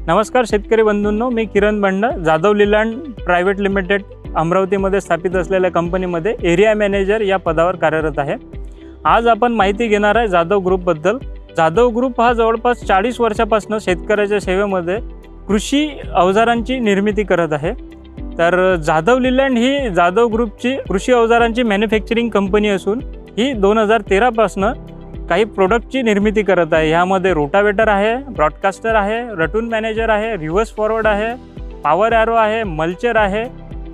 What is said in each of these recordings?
नमस्कार शेतकरी बंधूंनो, मी किरण बंड, जाधव लीलँड प्रायव्हेट लिमिटेड अमरावतीमध्ये स्थापित असलेल्या कंपनीमध्ये एरिया मॅनेजर या पदावर कार्यरत आहे। आज आपण माहिती घेणार आहे जाधव ग्रुपबद्दल। जाधव ग्रुप हा जवळपास 40 वर्षापासून शेतकऱ्याच्या सेवेमध्ये कृषी अवजारांची निर्मिती करत आहे। तर जाधव लीलँड ही जाधव ग्रुपची कृषी अवजारांची मॅन्युफॅक्चरिंग कंपनी असून ही 2013 पासून काही प्रोडक्टची निर्मिती करत आहे। यामध्ये रोटावेटर आहे, ब्रॉडकास्टर आहे, रटून मॅनेजर आहे, रिव्हर्स फॉरवर्ड आहे, पॉवर ॲरो आहे, मल्चर आहे,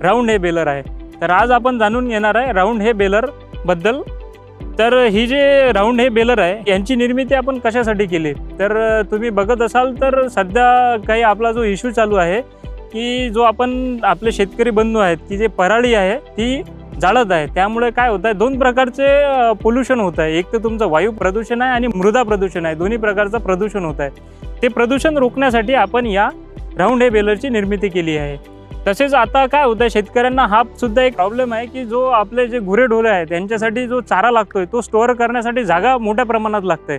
राऊंड हे बेलर आहे। तर आज आपण जाणून घेणार आहे राऊंड हे बेलर बद्दल। तर ही जे राऊंड हे बेलर आहे यांची निर्मिती आपण कशासाठी केली, तर तुम्ही बघत असाल तर सध्या काही आपला जो इश्यू चालू आहे की जो आपण आपले शेतकरी बंधू आहेत की जे पराळी आहे ती जाळत आहे, त्यामुळे काय होत आहे, दोन प्रकारचे पोल्यूशन होत आहे। एक तर तुमचं वायू प्रदूषण आहे आणि मृदा प्रदूषण आहे, दोन्ही प्रकारचं प्रदूषण होत आहे। ते प्रदूषण रोखण्यासाठी आपण या राऊंड हे बेलरची निर्मिती केली आहे। तसेच आता काय होत आहे, शेतकऱ्यांना हा सुद्धा एक प्रॉब्लेम आहे की जो आपले जे गुरेढोरे आहेत त्यांच्यासाठी जो चारा लागतोय तो स्टोअर करण्यासाठी जागा मोठ्या प्रमाणात लागते।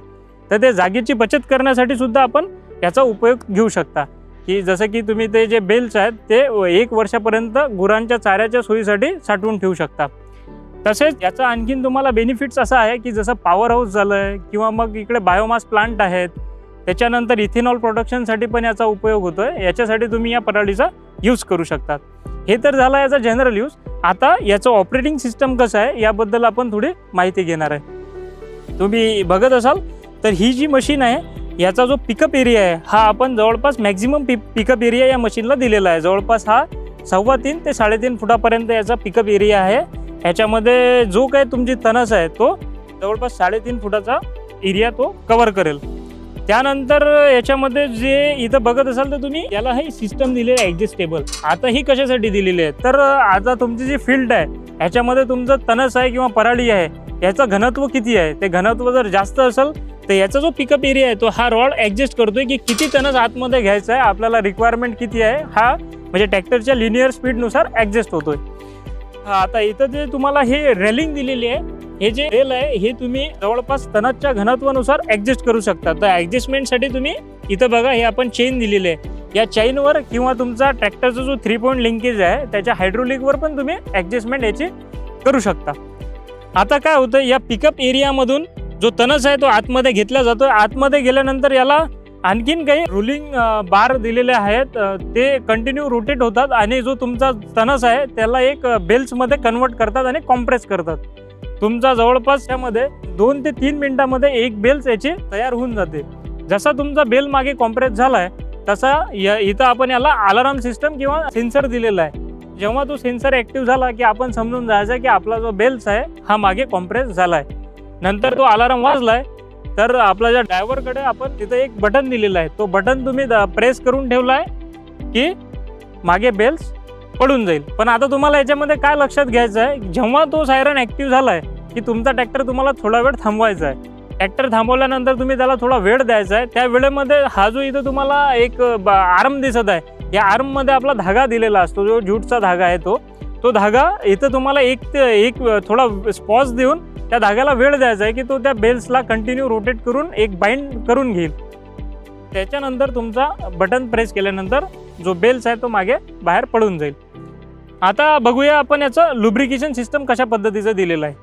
तर ते जागेची बचत करण्यासाठी सुद्धा आपण याचा उपयोग घेऊ शकता की जसं की तुम्ही ते जे बेल्स आहेत ते 1 वर्षापर्यंत गुरांच्या चाऱ्याच्या सोयीसाठी साठवून ठेवू शकता। तसेच याचा आणखीन तुम्हाला बेनिफिट्स असा आहे की जसं पॉवर हाऊस झालं किंवा मग इकडे बायोमास प्लांट आहेत, त्याच्यानंतर इथेनॉल प्रोडक्शनसाठी पण याचा उपयोग होतोय। याच्यासाठी तुम्ही या पराळीचा यूज करू शकता। हे तर झाला याचा जनरल यूज। आता याचं ऑपरेटिंग सिस्टम कसं आहे याबद्दल आपण थोडी माहिती घेणार आहे। तुम्ही बघत असाल तर ही जी मशीन आहे याचा जो पिकअप एरिया आहे हा आपण जवळपास मॅक्झिमम पिकअप एरिया या मशीनला दिलेला आहे। जवळपास हा 3.25 ते 3.5 फुटापर्यंत याचा पिकअप एरिया आहे। याच्यामध्ये जो काही तुमची तणस आहे तो जवळपास 3.5 फुटाचा एरिया तो कव्हर करेल। त्यानंतर याच्यामध्ये जे इथं बघत असाल तर तुम्ही याला हे सिस्टम दिलेलं आहे ॲडजस्टेबल। आता ही कशासाठी दिलेली आहे, तर आता तुमची जी फील्ड आहे ह्याच्यामध्ये तुमचं तणस आहे किंवा पराळी आहे याचं घनत्व किती आहे, ते घनत्व जर जास्त असेल तर याचा जो पिकअप एरिया आहे तो हा रॉड ॲडजस्ट करतोय की किती तणस आतमध्ये घ्यायचा आहे, आपल्याला रिक्वायरमेंट किती आहे, हा म्हणजे ट्रॅक्टरच्या लिनियर स्पीडनुसार ॲडजस्ट होतोय। आता इथं जे तुम्हाला हे रेलिंग दिलेली आहे, हे जे रेल आहे हे तुम्ही जवळपास तणाच्या घनत्वानुसार ॲडजस्ट करू शकता। तर ॲडजस्टमेंटसाठी तुम्ही इथं बघा हे आपण चेन दिलेली आहे, या चेनवर किंवा तुमचा ट्रॅक्टरचा जो 3 पॉइंट लिंकेज आहे त्याच्या हायड्रोलिकवर पण तुम्ही ॲडजस्टमेंट याची करू शकता। आता काय होतं, या पिकअप एरियामधून जो तणस आहे तो आतमध्ये घेतला जातो। आतमध्ये गेल्यानंतर याला आणखीन काही रोलिंग बार दिलेले आहेत, ते कंटिन्यू रोटेट होतात आणि जो तुमचा तणस आहे त्याला एक बेल्समध्ये कन्वर्ट करतात आणि कॉम्प्रेस करतात। तुमचा जवळपास त्यामध्ये 2 ते 3 मिनिटांमध्ये एक बेल्स याची तयार होऊन जाते। जसा तुमचा बेल मागे कॉम्प्रेस झाला आहे तसा इथं आपण याला अलार्म सिस्टम किंवा सेन्सर दिलेला आहे। जेव्हा तो सेन्सर ॲक्टिव्ह झाला की आपण समजून जायचं की आपला जो बेल्स आहे हा मागे कॉम्प्रेस झाला आहे। नंतर तो अलार्म वाजलाय तर आपल्या ज्या ड्रायव्हरकडे आपण तिथं एक बटन दिलेलं आहे, तो बटन तुम्ही प्रेस करून ठेवलाय की मागे बेल्स पडून जाईल। पण आता तुम्हाला याच्यामध्ये काय लक्षात घ्यायचं आहे, जेव्हा तो सायरन ॲक्टिव्ह झालाय की तुमचा ट्रॅक्टर तुम्हाला थोडा वेळ थांबवायचा आहे। ट्रॅक्टर थांबवल्यानंतर तुम्ही त्याला थोडा वेळ द्यायचा आहे। त्या वेळेमध्ये हा जो इथं तुम्हाला एक आर्म दिसत आहे, या आर्ममध्ये आपला धागा दिलेला असतो, जो ज्यूटचा धागा आहे तो धागा इथं तुम्हाला एक थोडा स्पॉज देऊन त्या धाग्याला वेळ द्यायचा आहे की तो त्या बेल्सला कंटिन्यू रोटेट करून एक बाइंड करून घेईल। त्याच्यानंतर तुमचा बटन प्रेस केल्यानंतर जो बेल्स आहे तो मागे बाहेर पडून जाईल। आता बघूया आपण याचं लुब्रिकेशन सिस्टम कशा पद्धतीचं दिलेलं आहे।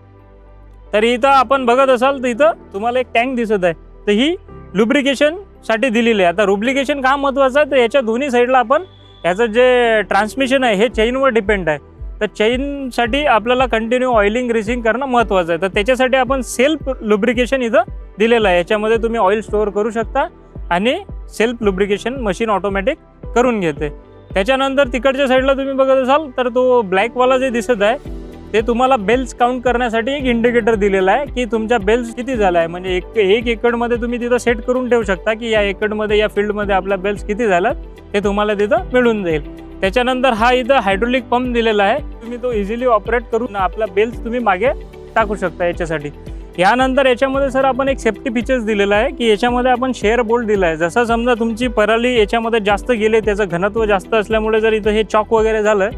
तर इथं आपण बघत असाल तर इथं तुम्हाला एक टँक दिसत आहे, तर ही लुब्रिकेशनसाठी दिलेली आहे। आता लुब्रिकेशन का महत्त्वाचं आहे, तर याच्या दोन्ही साईडला आपण याचं जे ट्रान्समिशन आहे हे चेनवर डिपेंड आहे। तर चेनसाठी आपल्याला कंटिन्यू ऑइलिंग ग्रीसिंग करणं महत्त्वाचं आहे। तर त्याच्यासाठी आपण सेल्फ लुब्रिकेशन इथं दिलेलं आहे। याच्यामध्ये तुम्ही ऑइल स्टोअर करू शकता आणि सेल्फ लुब्रिकेशन मशीन ऑटोमॅटिक करून घेते। त्याच्यानंतर तिकडच्या साईडला तुम्ही बघत असाल तर तो ब्लॅकवाला जे दिसत आहे ते तुम्हाला बेल्स काउंट करण्यासाठी एक इंडिकेटर दिलेला आहे की तुमच्या बेल्स किती झाला आहे। म्हणजे एक एकरमध्ये तुम्ही तिथं सेट करून ठेवू शकता की या एकरमध्ये या फील्डमध्ये आपल्या बेल्स किती झाल्यात ते तुम्हाला तिथं मिळून जाईल। त्याच्यानंतर हा इथं हायड्रोलिक पंप दिलेला आहे, तुम्ही तो इझिली ऑपरेट करून आपला बेल्स तुम्ही मागे टाकू शकता याच्यासाठी। यानंतर याच्यामध्ये सर आपण एक सेफ्टी फीचर्स दिलेला आहे की याच्यामध्ये आपण शेअर बोल्ट दिला आहे। जसं समजा तुमची पराली याच्यामध्ये जास्त गेले, त्याचं घनत्व जास्त असल्यामुळे जर इथं हे चॉक वगैरे झालं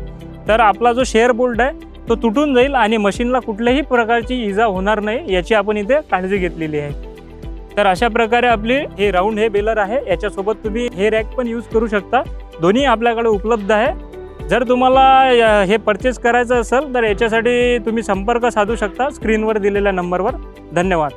तर आपला जो शेअर बोल्ट आहे तो तुटून जाईल आणि मशीनला कुठल्याही प्रकारची इजा होणार नाही याची आपण इथे काळजी घेतलेली आहे। तर अशा प्रकारे आपली हे राऊंड हे बेलर आहे, याच्यासोबत तुम्ही हे रॅक पण यूज करू शकता. दोन्ही आपल्याकडे उपलब्ध आहे. जर तुम्हाला हे परचेस करायचं असेल तर याच्यासाठी तुम्ही संपर्क साधू शकता स्क्रीनवर दिलेल्या नंबरवर. धन्यवाद.